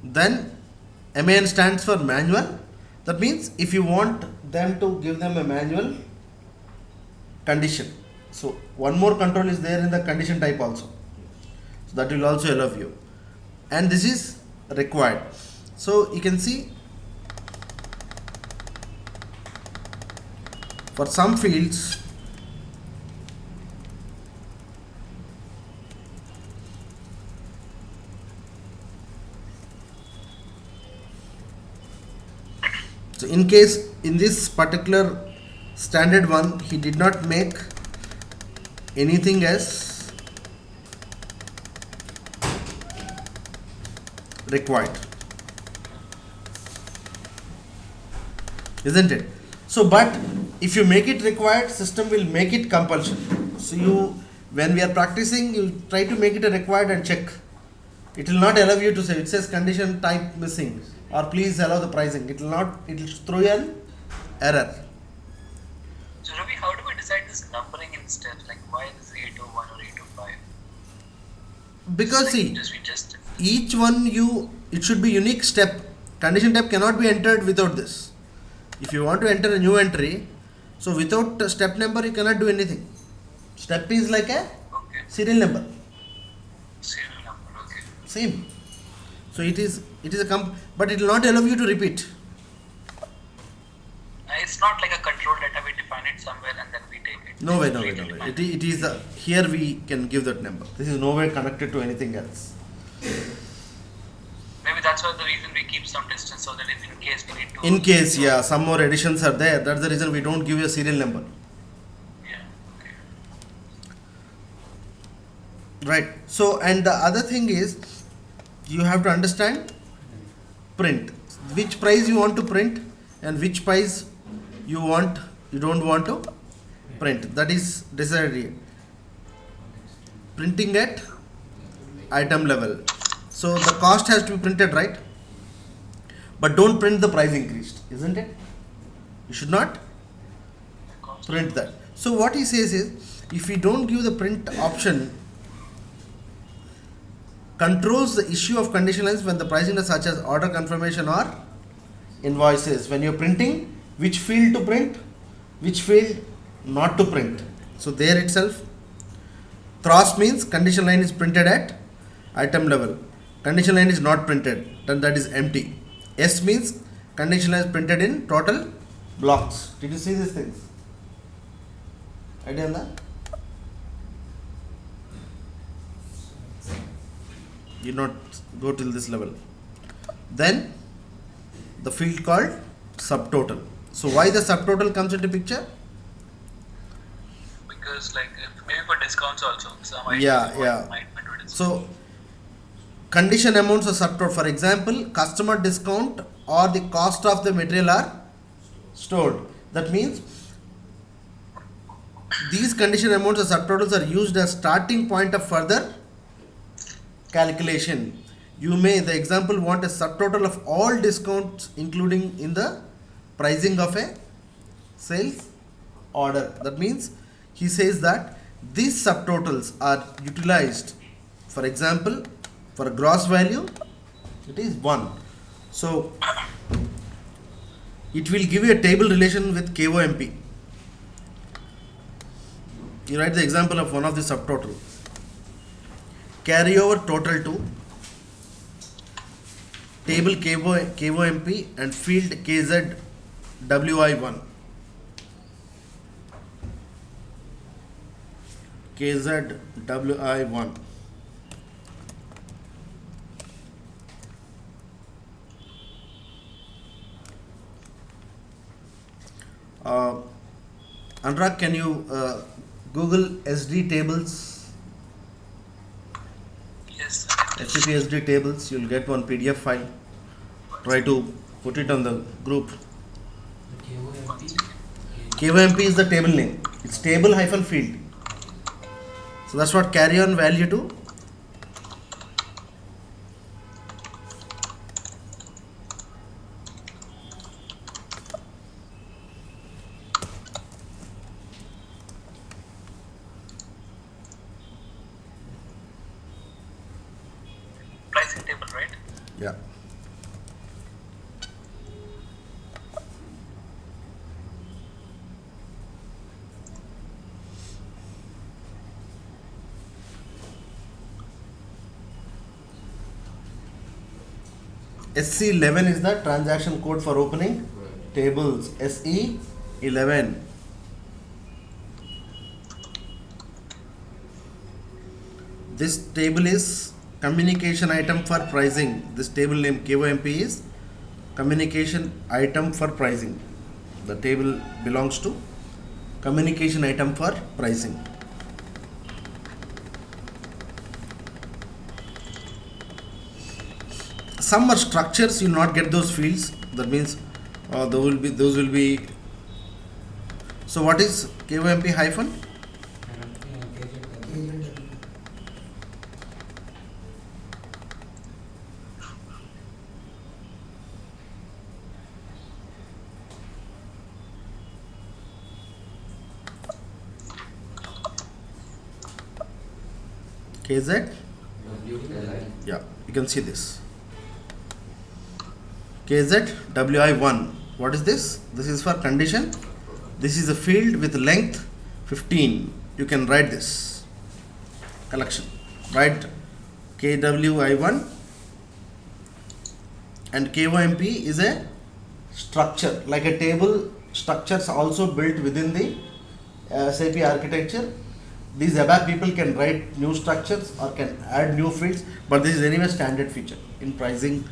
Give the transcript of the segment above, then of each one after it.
Then MAN stands for manual. That means if you want them to give them a manual condition. So one more control is there in the condition type also. So that will also allow you. And this is required. So you can see for some fields so in case in this particular standard one he did not make anything as required, isn't it? So but if you make it required, system will make it compulsion. So you, when we are practicing, you try to make it a required and check. It will not allow you to say, it says condition type missing or please allow the pricing. It will not, it will throw you an error. So Ravi, how do we decide this numbering in steps? Like why is it 801 or 805? Because Like see, we just each one it should be unique step. Condition type cannot be entered without this. If you want to enter a new entry, so without step number you cannot do anything. Step is like a okay. serial number. Serial number, okay. Same. So it is a but it will not allow you to repeat. It's not like a control data, we define it somewhere and then we take it. No way. Predefined. It is here we can give that number. This is no way connected to anything else. Maybe that's why the reason we keep some distance so that if in case we need to. In case, yeah, some more additions are there. That's the reason we don't give you a serial number. Yeah. Okay. Right. So, and the other thing is, you have to understand print. Which price you want to print and which price you don't want to print. That is decided here. Printing at item level. So the cost has to be printed, right? But don't print the price increased, isn't it? You should not print that. So what he says is, if we don't give the print option, controls the issue of condition lines when the pricing is such as order confirmation or invoices. When you're printing, which field to print, which field not to print. So there itself, cross means condition line is printed at item level. Condition line is not printed, then that is empty. S means condition line is printed in total blocks. Did you see these things? Idea on that? You not go till this level. Then the field called subtotal. So why the subtotal comes into picture? Because like maybe for discounts also. Some items Yeah. might be to discount. So condition amounts are subtotal. For example, customer discount or the cost of the material are stored. That means these condition amounts or subtotals are used as starting point of further calculation. You may, the example, want a subtotal of all discounts including in the pricing of a sales order. That means he says that these subtotals are utilized. For example, for a gross value, it is 1. So it will give you a table relation with KOMP. You write the example of one of the subtotal. Carry over total to table KOMP and field KZWI1. KZWI1. Anurag, can you Google SD tables? Yes. SCP SD tables, you'll get one PDF file. Try to put it on the group. KOMP is the table name. It's table hyphen field. So that's what carry on value to. Pricing table, right? Yeah. SC11 is the transaction code for opening tables. SE11. This table is communication item for pricing. This table name KOMP is communication item for pricing. The table belongs to communication item for pricing. Some are structures, you will not get those fields. That means those will be. So what is KOMP hyphen? KZ? Yeah, you can see this. KZ WI1. What is this? This is for condition. This is a field with length 15. You can write this collection. Write KWI1, and KOMP is a structure like a table. Structures also built within the SAP architecture. These ABAP people can write new structures or can add new fields, but this is anyway standard feature. In pricing,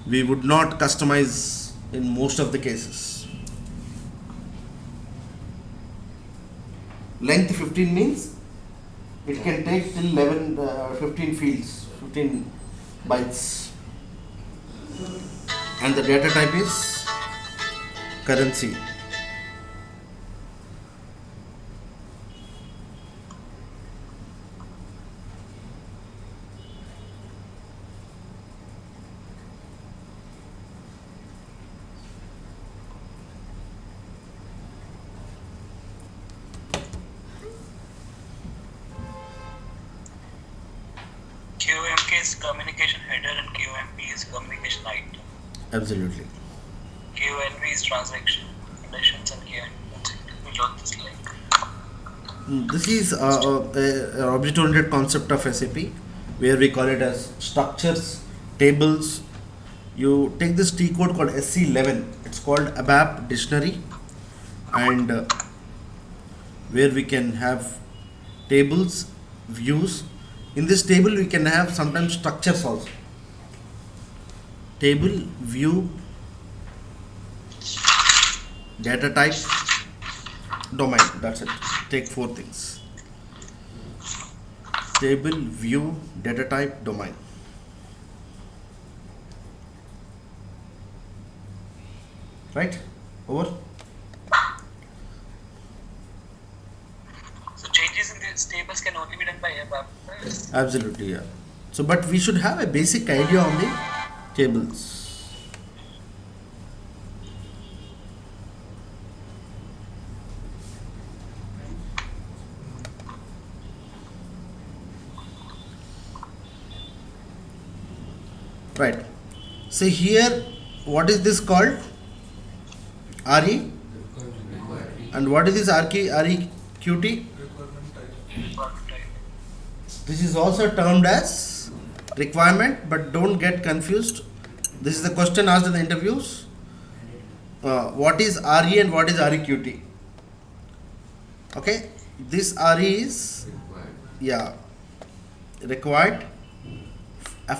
we would not customize in most of the cases. Length 15 means it can take till 15 fields, 15 bytes. And the data type is currency. QMK is communication header and QMP is communication item. Absolutely. QNV is transaction conditions and QNV. We got this link. This is a object-oriented concept of SAP, where we call it as structures, tables. You take this T code called SC11. It's called ABAP dictionary, and where we can have tables, views. In this table, we can have sometimes structures also. Table, view, data type, domain. That's it. Take 4 things. Table, view, data type, domain. Right? Over. So changes in these tables can only be done by ABAP. Absolutely, yeah. So, but we should have a basic idea on the tables. Right. So here, what is this called? RE? And what is this REQT? This is also termed as requirement, but don't get confused. This is the question asked in the interviews. What is RE and what is REQT? Okay, this RE is required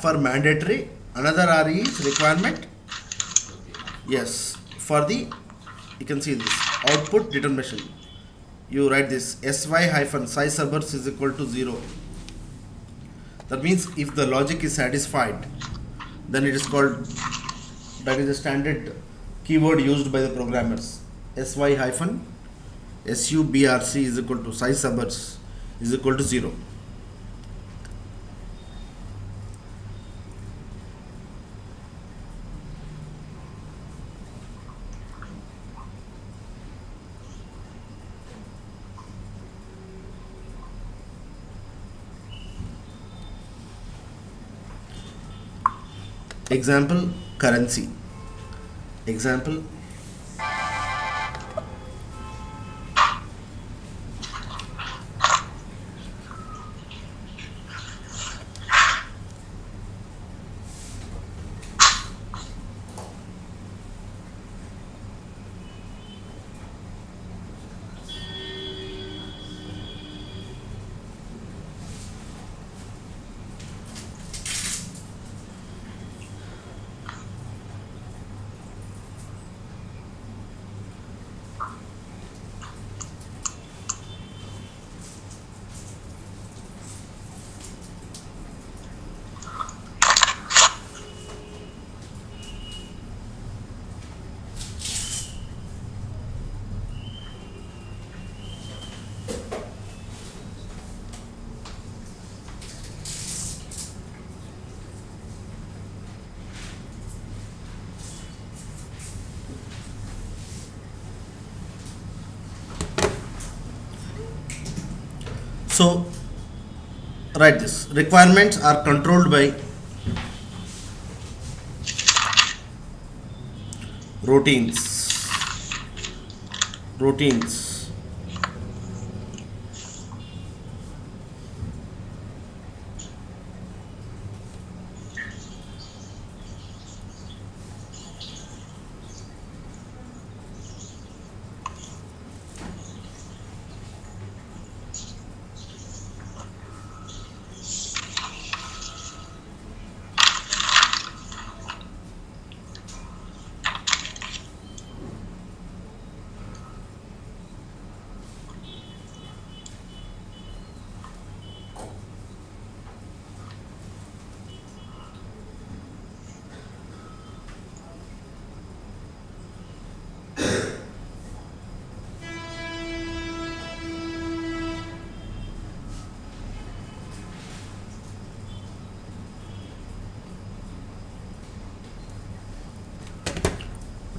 for mandatory. Another RE is requirement. Yes, for the, you can see this output determination. You write this sy hyphen size suburbs is equal to 0. That means if the logic is satisfied, then it is called, that is a standard keyword used by the programmers. Sy hyphen subrc is equal to size suburbs is equal to 0. Example, currency. Example, So write this. Requirements are controlled by routines.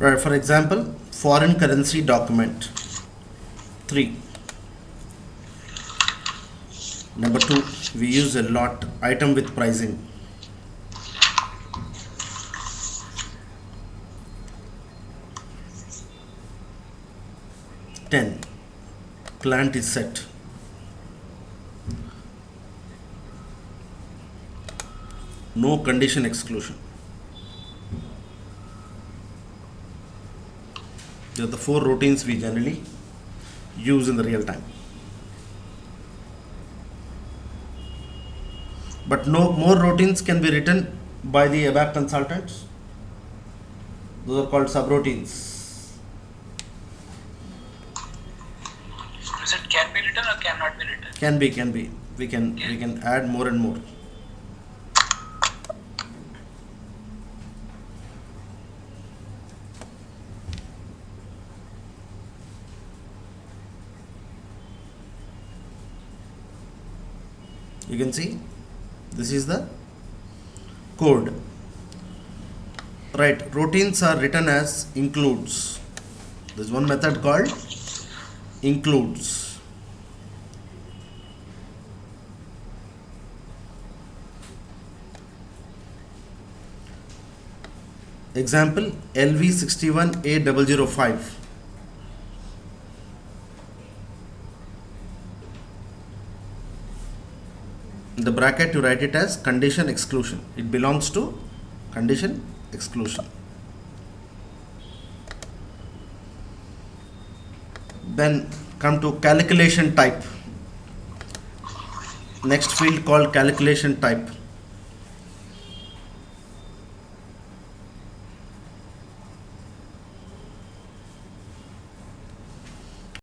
Right, for example, foreign currency document 3. Number 2, we use a lot item with pricing. 10, client is set. No condition exclusion. These are the 4 routines we generally use in the real time. But no more routines can be written by the ABAP consultants. Those are called subroutines. Is it can be written or cannot be written? Can be. We can add more and more. You can see this is the code. Right, routines are written as includes. There's one method called includes. Example LV61A005. In the bracket you write it as condition exclusion. It belongs to condition exclusion. Then come to calculation type. Next field called calculation type.